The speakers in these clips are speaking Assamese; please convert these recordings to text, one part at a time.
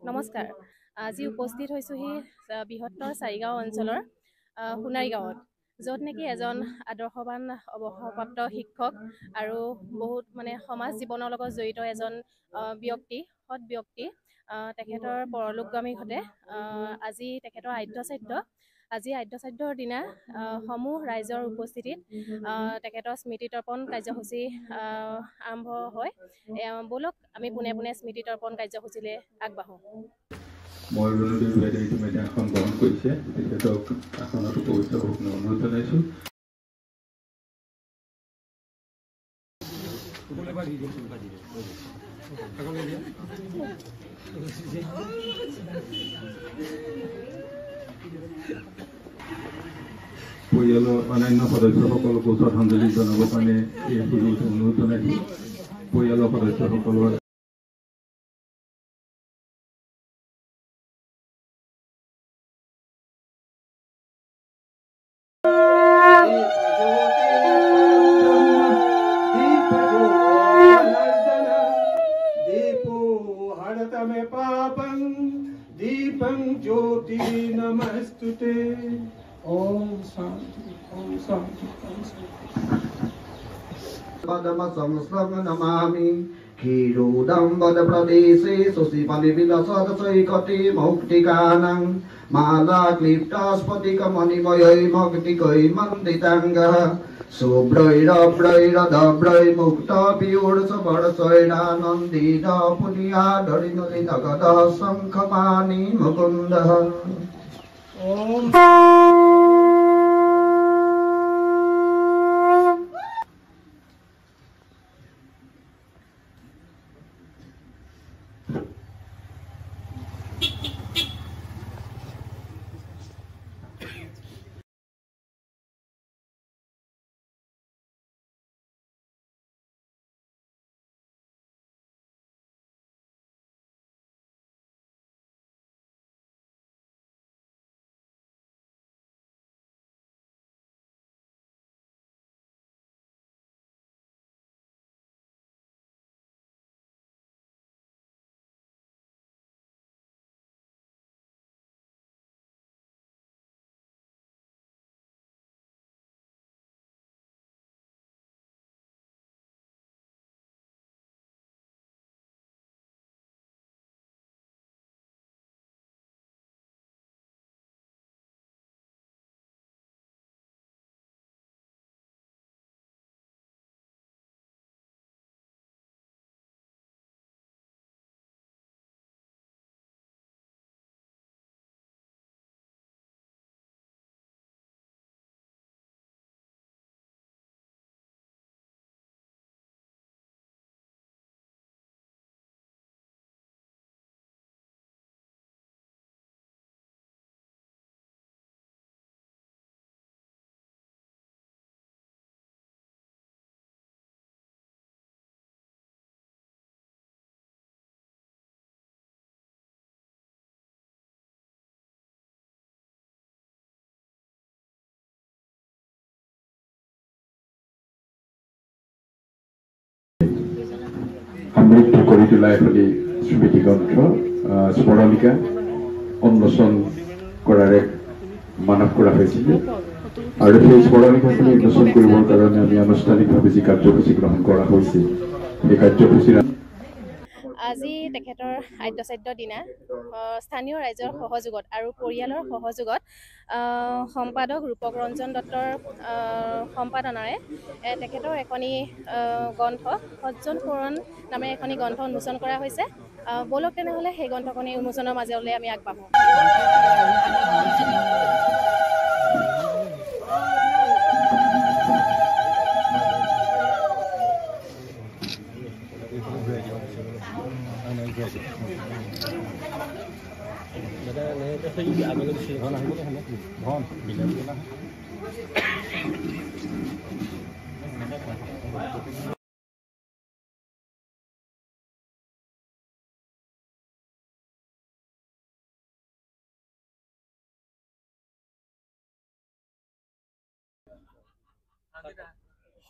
নমস্কাৰ। আজি উপস্থিত হৈছোহি বৃহত্তৰ চাৰিগাঁও অঞ্চলৰ সোণাৰী গাঁৱত, য'ত নেকি এজন আদৰ্শৱান অৱসৰপ্ৰাপ্ত শিক্ষক আৰু বহুত সমাজ জীৱনৰ লগত জড়িত এজন সৎ ব্যক্তি, তেখেতৰ পৰলোকগামী ঘটে। আজি তেখেতৰ আজি আদ্যশ্ৰাদ্ধৰ দিনা সমূহ ৰাইজৰ উপস্থিতিত তেখেতৰ স্মৃতিতৰ্পণ কাৰ্যসূচী আৰম্ভ হয়। ব'লক আমি পোনে পোনে স্মৃতিতৰ্পণ কাৰ্যসূচীলৈ আগবাঢ়োঁ। মই ৰণদীপ বাইদেৱে ইতিমধ্যে আসন গ্ৰহণ কৰিছে, তেখেতক আসনত উপৱিষ্ট হ'বলৈ অনুৰোধ জনাইছোঁ। পৰিয়ালৰ অন্যান্য সদস্যসকলকো শ্ৰদ্ধাঞ্জলি জনাবৰ কাৰণে এই সুযোগ অনুৰোধ জনাইছোঁ। পৰিয়ালৰ সদস্যসকলৰ दीपं ज्योति नमस्तुते। ओम शांति ओम शांति ओम शांति। पदम संस्रम नमामि क्षीरोदं वद प्रदेशे सुशिपनिविलसदसैकटे मौक्तिकानां माला क्लिप्तास्फटिकमणिमयै मौक्तिकै मन्दिताङ्गः शुभ्रैरभ्रैरधभ्रै मुक्तपीयूषवर्षैरानन्दित पुनीयाधरिनलिनगदः शङ्खपाणि मुकुन्दः। ओम সমৃদ্ধ কৰি তোলা এখনি স্মৃতি গ্ৰন্থ স্মৰণিকা উন্মোচন কৰাৰ এক মানস কৰা হৈছিল, আৰু সেই স্মৰণিকাখিনি উন্মোচন কৰিবৰ কাৰণে আমি আনুষ্ঠানিকভাৱে যি কাৰ্যসূচী গ্ৰহণ কৰা হৈছিল, সেই কাৰ্যসূচীৰ আজি তেখেতৰ আদ্যশ্ৰাদ্ধৰ দিনা স্থানীয় ৰাইজৰ সহযোগত আৰু পৰিয়ালৰ সহযোগত সম্পাদক ৰূপক ৰঞ্জন দত্তৰ সম্পাদনাৰে তেখেতৰ এখনি গ্ৰন্থ সজ্জন সোৱৰণ নামেৰে এখনি গ্ৰন্থ উন্মোচন কৰা হৈছে। ব'লক তেনেহ'লে সেই গ্ৰন্থখনি উন্মোচনৰ মাজলৈ আমি আগবাঢ়োঁ।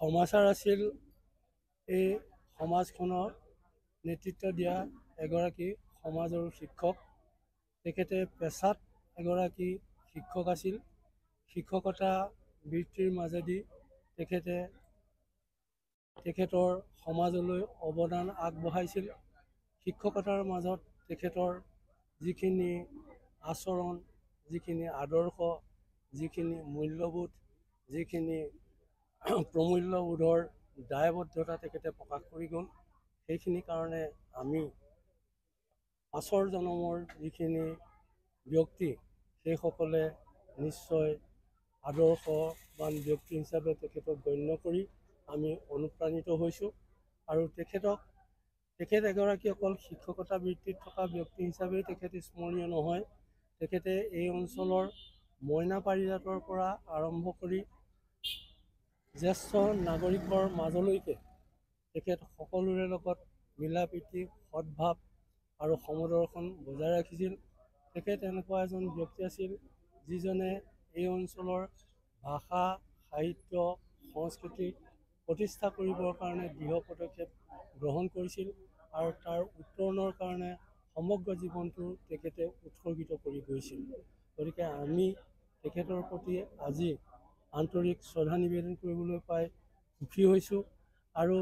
সমাচাৰ আছিল এই সমাজখনৰ নেতৃত্ব দিয়া এগৰাকী সমাজৰ শিক্ষক। তেখেতে পেছাত এগৰাকী শিক্ষক আছিল। শিক্ষকতা বৃত্তিৰ মাজেদি তেখেতৰ সমাজলৈ অৱদান আগবঢ়াইছিল। শিক্ষকতাৰ মাজত তেখেতৰ যিখিনি আচৰণ, যিখিনি আদৰ্শ, যিখিনি মূল্যবোধ, যিখিনি প্ৰমূল্যবোধৰ দায়বদ্ধতা তেখেতে প্ৰকাশ কৰি গ'ল। সেইখিনি কাৰণে আমি পাছৰ জনমৰ যিখিনি ব্যক্তি, সেইসকলে নিশ্চয় আদৰ্শবান ব্যক্তি হিচাপে তেখেতক গণ্য কৰি আমি অনুপ্ৰাণিত হৈছোঁ। আৰু তেখেত এগৰাকী অকল শিক্ষকতা বৃত্তিত থকা ব্যক্তি হিচাপেই তেখেত স্মৰণীয় নহয়। তেখেতে এই অঞ্চলৰ মইনা পাৰিজাতৰ পৰা আৰম্ভ কৰি জ্যেষ্ঠ নাগৰিকৰ মাজলৈকে তেখেত সকলোৰে লগত মিলা প্ৰীতি, সদ্ভাৱ আৰু সমদৰ্শন বজাই ৰাখিছিল। তেখেত এনেকুৱা এজন ব্যক্তি আছিল যিজনে এই অঞ্চলৰ ভাষা, সাহিত্য, সংস্কৃতি প্ৰতিষ্ঠা কৰিবৰ কাৰণে দৃঢ় পদক্ষেপ গ্ৰহণ কৰিছিল আৰু তাৰ উত্তৰণৰ কাৰণে সমগ্ৰ জীৱনটো তেখেতে উৎসৰ্গিত কৰি গৈছিল। গতিকে আমি তেখেতৰ প্ৰতি আজি আন্তৰিক শ্ৰদ্ধা নিবেদন কৰিবলৈ পাই সুখী হৈছোঁ। আৰু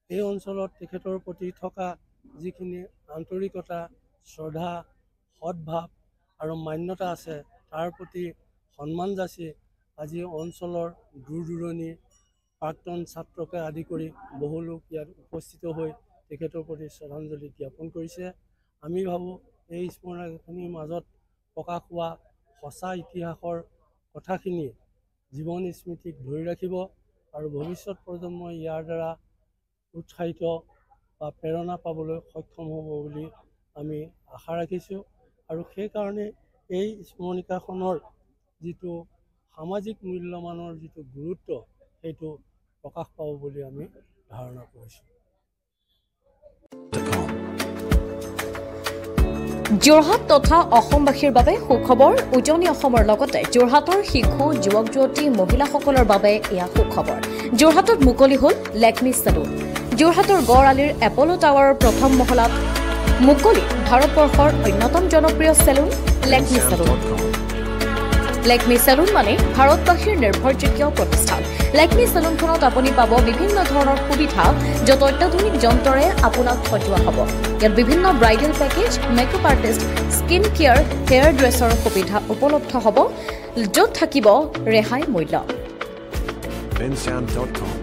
এই অঞ্চলত তেখেতৰ প্ৰতি থকা যিখিনি আন্তৰিকতা, শ্ৰদ্ধা, সদ্ভাৱ আৰু মান্যতা আছে, তাৰ প্ৰতি সন্মান যাচি আজি অঞ্চলৰ দূৰ দূৰণিৰ প্ৰাক্তন ছাত্ৰকে আদি কৰি বহু লোক ইয়াত উপস্থিত হৈ তেখেতৰ প্ৰতি শ্ৰদ্ধাঞ্জলি জ্ঞাপন কৰিছে। আমি ভাবোঁ এই স্মৰণাখিনিৰ মাজত প্ৰকাশ হোৱা সঁচা ইতিহাসৰ কথাখিনিয়ে জীৱন স্মৃতিক ধৰি ৰাখিব আৰু ভৱিষ্যত প্ৰজন্মই ইয়াৰ দ্বাৰা উৎসাহিত বা প্ৰেৰণা পাবলৈ সক্ষম হ'ব বুলি আমি আশা ৰাখিছোঁ। আৰু সেইকাৰণে এই স্মৰণিকাখনৰ যিটো সামাজিক মূল্যমানৰ যিটো গুৰুত্ব, সেইটো প্ৰকাশ পাব বুলি আমি ধাৰণা কৰিছোঁ। যোৰহাট তথা অসমবাসীৰ বাবে সুখবৰ। উজনি অসমৰ লগতে যোৰহাটৰ শিশু, যুৱক যুৱতী, মহিলাসকলৰ বাবে এয়া সুখবৰ। যোৰহাটত মুকলি হ'ল লেকমি চেলুন। যোৰহাটৰ গড় আলিৰ এপ'ল' টাৱাৰৰ প্ৰথম মহলাত মুকলি ভাৰতবৰ্ষৰ অন্যতম জনপ্ৰিয় salon Lakme salon. Lakme salon মানে ভাৰতবাসীৰ নিৰ্ভৰযোগ্য প্ৰতিষ্ঠান। লেকমি চেলুনখনত আপুনি পাব বিভিন্ন ধৰণৰ সুবিধা, য'ত অত্যাধুনিক যন্ত্ৰৰে আপোনাক সজোৱা হ'ব। ইয়াত বিভিন্ন bridal package, makeup artist, skin care, hair dresser সুবিধা উপলব্ধ হ'ব, য'ত থাকিব ৰেহাই মূল্য। bensound.com